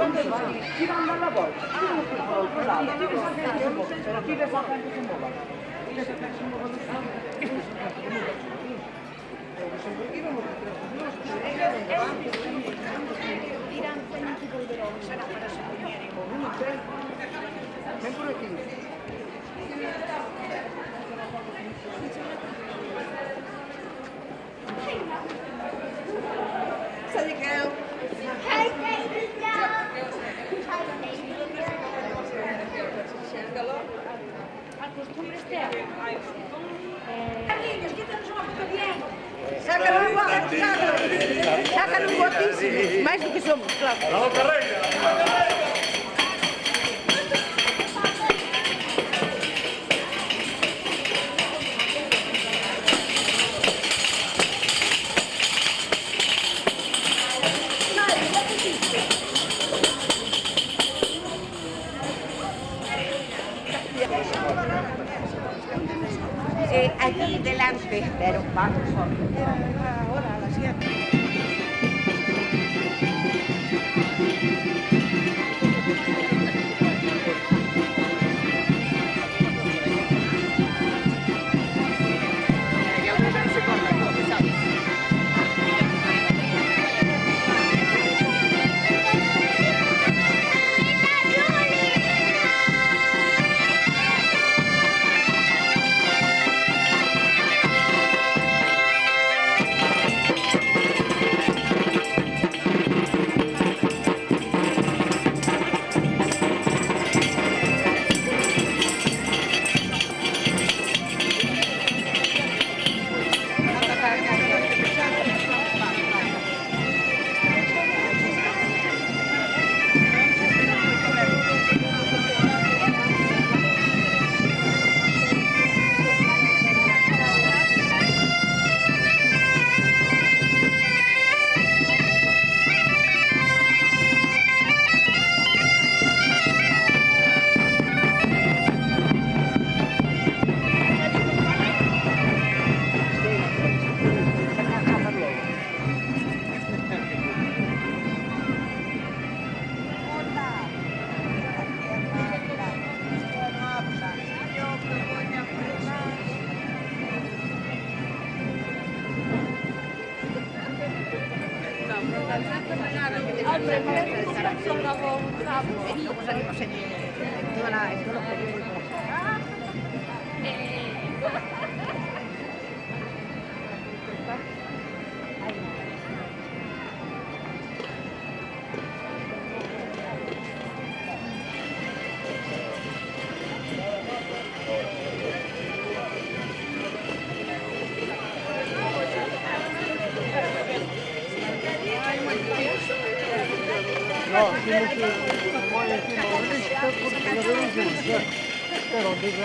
Chi va dalla volta, chi non per colpo l'altro, chi le fa anche se muova. Chi le fa anche se muova. Sempre qui. So you go. Hey, baby, down. Costumbre Esther. Carlinhos, quita-nos uma foto bien. Sácalo igual, sácalo igualíssimo. Mais do que somos, claro. ¡Vamos, carrera! Aquí delante. Pero vamos. Ahora, a las 7. Luego salimos en todos los periódicos. No, tiene que moje encima porque lo veo justo. Pero digo,